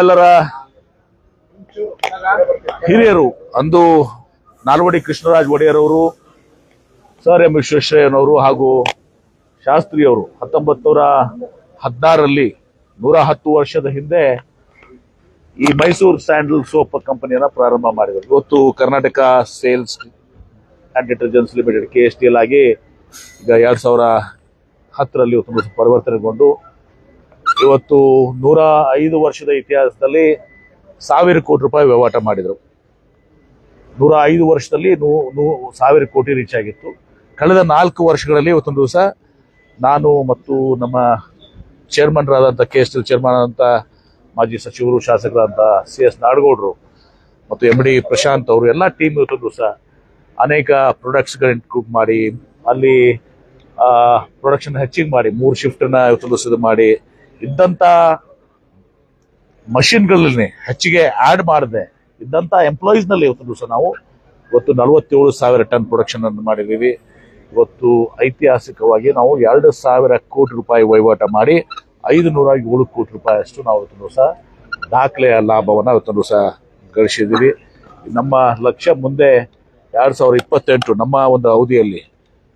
ಎಲ್ಲರ ಹಿರಿಯರು ಅಂದು ನಾಲ್ವಡಿ ಕೃಷ್ಣರಾಜ ಒಡೆಯರ್ ಅವರು, ಸರ್ ಎಂ ವಿಶ್ವೇಶ್ವರಯ್ಯನವರು ಹಾಗೂ ಶಾಸ್ತ್ರಿಯವರು 1916ರಲ್ಲಿ 110 ವರ್ಷದ ಹಿಂದೆ ಈ ಮೈಸೂರು ಸ್ಯಾಂಡಲ್ ಸೋಪ್ ಕಂಪನಿಯನ್ನ ಪ್ರಾರಂಭ ಮಾಡಿದರು. ಇವತ್ತು Karnataka sales and detergents limited KSTL ಆಗಿ ಈಗ 2010ರಲ್ಲಿ ಪರಿವರ್ತನೆಗೊಂಡು ಇವತ್ತು 105 ವರ್ಷದ ಇತಿಹಾಸದಲ್ಲಿ 1000 ಕೋಟಿ ರೂಪಾಯಿ ವಹಿವಾಟ ಮಾಡಿದರು. 105 ವರ್ಷದಲ್ಲಿ 1000 ಕೋಟಿ ರೀಚ್ ಆಗಿತ್ತು. ಕಳೆದ 4 ವರ್ಷಗಳಲ್ಲಿ ಇವತ್ತೊಂದು ದಿವಸ ನಾನು ಮತ್ತು ನಮ್ಮ ಚೇರ್ಮನ್ ರಾದಂಥ KSTL ಚೇರ್ಮನ್ ಆದಂಥ ಮಾಜಿ ಸಚಿವರು, ಶಾಸಕರಾದಂಥ CS ನಾಡಗೌಡರು ಮತ್ತು MD ಪ್ರಶಾಂತ್ ಅವರು ಎಲ್ಲ ಟೀಮ್ ಇವತ್ತೊಂದು ದಿವಸ ಅನೇಕ ಪ್ರಾಡಕ್ಟ್ಸ್ಗಳನ್ನ ಇಂಕ್ಲೂಡ್ ಮಾಡಿ ಅಲ್ಲಿ ಪ್ರೊಡಕ್ಷನ್ ಹೆಚ್ಚಿಗೆ ಮಾಡಿ 3 ಶಿಫ್ಟನ್ನ ಇವತ್ತೊಂದು ದಿವಸ ಮಾಡಿ ಇದ್ದಂಥ ಮಷಿನ್ಗಳಲ್ಲಿ ಹೆಚ್ಚಿಗೆ ಆಡ್ ಮಾಡದೆ ಇದ್ದಂಥ ಎಂಪ್ಲಾಯೀಸ್ನಲ್ಲಿ ಇವತ್ತು ದಿವಸ ನಾವು ಇವತ್ತು 47,000 ಟನ್ ಪ್ರೊಡಕ್ಷನ್ ಅನ್ನು ಮಾಡಿದ್ದೀವಿ. ಇವತ್ತು ಐತಿಹಾಸಿಕವಾಗಿ ನಾವು 2,000 ಕೋಟಿ ರೂಪಾಯಿ ವಹಿವಾಟ ಮಾಡಿ 507 ಕೋಟಿ ರೂಪಾಯಿ ಅಷ್ಟು ನಾವು ಇವತ್ತು ದಿವಸ ದಾಖಲೆಯ ಲಾಭವನ್ನು ಇವತ್ತು ದಿವಸ ಗಳಿಸಿದ್ದೀವಿ. ನಮ್ಮ ಲಕ್ಷ್ಯ ಮುಂದೆ 2028 ನಮ್ಮ ಒಂದು ಅವಧಿಯಲ್ಲಿ,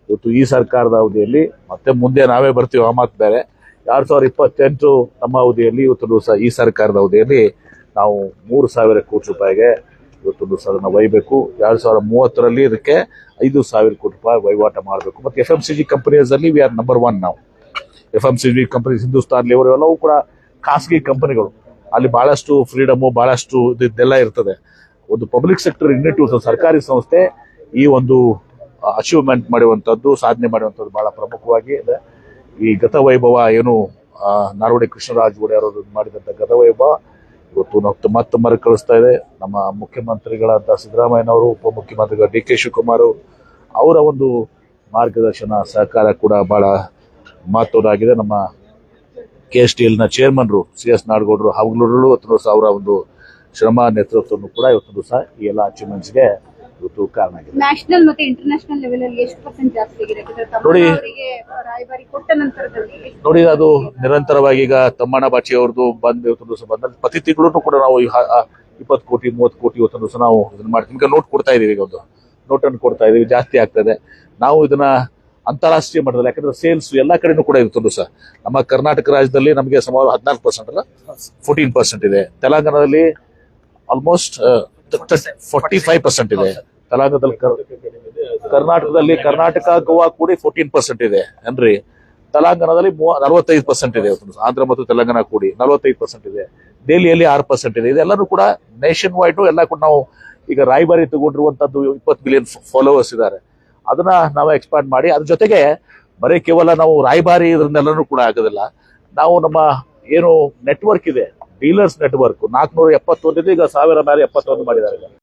ಇವತ್ತು ಈ ಸರ್ಕಾರದ ಅವಧಿಯಲ್ಲಿ, ಮತ್ತೆ ಮುಂದೆ ನಾವೇ ಬರ್ತೀವಿ ಆ ಮಾತು ಬೇರೆ, 2028 ನಮ್ಮ ಅವಧಿಯಲ್ಲಿ ಇವತ್ತು ದಿವಸ ಈ ಸರ್ಕಾರದ ಅವಧಿಯಲ್ಲಿ ನಾವು 3,000 ಕೋಟಿ ರೂಪಾಯಿಗೆ ಇವತ್ತು ದಿವಸ ಅದನ್ನು ಒಯ್ಯಬೇಕು. 2030ರಲ್ಲಿ ಇದಕ್ಕೆ 5,000 ಕೋಟಿ ರೂಪಾಯಿ ವಹಿವಾಟ ಮಾಡಬೇಕು. ಮತ್ತು FMCG ಕಂಪನೀಸಲ್ಲಿ ವಿ ಆರ್ ನಂಬರ್ 1 ನಾವು. FMCG ಕಂಪನೀಸ್, ಹಿಂದೂಸ್ತಾನ್ ಲೇವರ್ ಎಲ್ಲವೂ ಕೂಡ ಖಾಸಗಿ ಕಂಪನಿಗಳು. ಅಲ್ಲಿ ಬಹಳಷ್ಟು ಫ್ರೀಡಮು, ಬಹಳಷ್ಟು ಇದೆಲ್ಲ ಇರ್ತದೆ. ಒಂದು ಪಬ್ಲಿಕ್ ಸೆಕ್ಟರ್ ಯೂನಿಟ್, ಸರ್ಕಾರಿ ಸಂಸ್ಥೆ ಈ ಒಂದು ಅಚೀವ್ಮೆಂಟ್ ಮಾಡುವಂಥದ್ದು, ಸಾಧನೆ ಮಾಡುವಂಥದ್ದು ಬಹಳ ಪ್ರಮುಖವಾಗಿ ಇದೆ. ಈ ಗತವೈಭವ ಏನು ನಾಲ್ವಡಿ ಕೃಷ್ಣರಾಜ ಒಡೆಯರ್ ಅವರು ಮಾಡಿದಂಥ ಗತವೈಭವ ಇವತ್ತು ನಾವು ಮತ್ತೆ ಮರುಕಳಿಸ್ತಾ ಇದೆ. ನಮ್ಮ ಮುಖ್ಯಮಂತ್ರಿಗಳಾದ ಸಿದ್ದರಾಮಯ್ಯನವರು, ಉಪಮುಖ್ಯಮಂತ್ರಿಗಳ DK ಶಿವಕುಮಾರ್ ಅವರ ಒಂದು ಮಾರ್ಗದರ್ಶನ, ಸಹಕಾರ ಕೂಡ ಬಹಳ ಮಹತ್ವದಾಗಿದೆ. ನಮ್ಮ KSTLನ ಚೇರ್ಮನ್ರು CS ನಾಡಗೌಡರು ಹಗಲುರುಳು ಅವರ ಒಂದು ಶ್ರಮ ನೇತೃತ್ವವನ್ನು ಕೂಡ ಇವತ್ತು ದಿವಸ ಈ ಎಲ್ಲ ಅಚೀವ್ಮೆಂಟ್ಸ್ಗೆ ಇವತ್ತು ಕಾರಣ ಆಗಿದೆ. ನ್ಯಾಷನಲ್ ಮತ್ತೆ ಇಂಟರ್ನ್ಯಾಷನಲ್ ಲೆವೆಲ್ ಅಲ್ಲಿ ಎಷ್ಟು ಪರ್ಸೆಂಟ್ ಜಾಸ್ತಿ ಆಗಿದೆ? ನೋಡಿ, ಅದು ನಿರಂತರವಾಗಿ ಈಗ ತಮ್ಮಣ್ಣ ಬಾಚಿ ಅವ್ರದ್ದು ಬಂದು ಇವತ್ತು ದಿವಸ ಬಂದಲ್ಲಿ ಪ್ರತಿ ತಿಂಗಳು ಕೂಡ ನಾವು 20 ಕೋಟಿ 30 ಕೋಟಿ ಇವತ್ತು ದಿವಸ ನಾವು ಇದನ್ನ ಮಾಡ್ತೀವಿ. ಈಗ ನೋಟ್ ಕೊಡ್ತಾ ಇದೀವಿ, ಈಗ ಒಂದು ನೋಟನ್ನು ಕೊಡ್ತಾ ಇದೀವಿ, ಜಾಸ್ತಿ ಆಗ್ತದೆ. ನಾವು ಇದನ್ನ ಅಂತಾರಾಷ್ಟ್ರೀಯ ಮಟ್ಟದಲ್ಲಿ, ಯಾಕಂದ್ರೆ ಸೇಲ್ಸ್ ಎಲ್ಲ ಕಡೆನೂ ಕೂಡ ಇವತ್ತು ದಿವಸ ನಮ್ಮ ಕರ್ನಾಟಕ ರಾಜ್ಯದಲ್ಲಿ ನಮಗೆ ಸುಮಾರು 14% ಅಲ್ಲ 14% ಇದೆ. ತೆಲಂಗಾಣದಲ್ಲಿ ಆಲ್ಮೋಸ್ಟ್ 45% ಇದೆ. ತೆಲಂಗಾಣದಲ್ಲಿ, ಕರ್ನಾಟಕದಲ್ಲಿ, ಕರ್ನಾಟಕ ಗೋವಾ ಕೂಡಿ 14% ಇದೆ ಏನ್ರಿ. ತೆಲಂಗಾಣದಲ್ಲಿ 45% ಇದೆ. ಆಂಧ್ರ ಮತ್ತು ತೆಲಂಗಾಣ ಕೂಡಿ 45% ಇದೆ. ದೆಹಲಿಯಲ್ಲಿ 6% ಇದೆ. ಇದೆಲ್ಲರೂ ಕೂಡ ನೇಷನ್ ವೈಡ್ ಎಲ್ಲ ಕೂಡ ನಾವು ಈಗ ರಾಯಭಾರಿ ತಗೊಂಡಿರುವಂತದ್ದು 20 ಮಿಲಿಯನ್ ಫಾಲೋವರ್ಸ್ ಇದ್ದಾರೆ. ಅದನ್ನ ನಾವು ಎಕ್ಸ್ಪಾಂಡ್ ಮಾಡಿ, ಅದ್ರ ಜೊತೆಗೆ ಬರೀ ಕೇವಲ ನಾವು ರಾಯಭಾರಿ ಇದನ್ನೆಲ್ಲನೂ ಕೂಡ ಆಗೋದಿಲ್ಲ. ನಾವು ನಮ್ಮ ಏನು ನೆಟ್ವರ್ಕ್ ಇದೆ, ಡೀಲರ್ಸ್ ನೆಟ್ವರ್ಕ್ 471 ಇದೆ, ಈಗ 1000 ಮೇಲೆ 71 ಮಾಡಿದ್ದಾರೆ.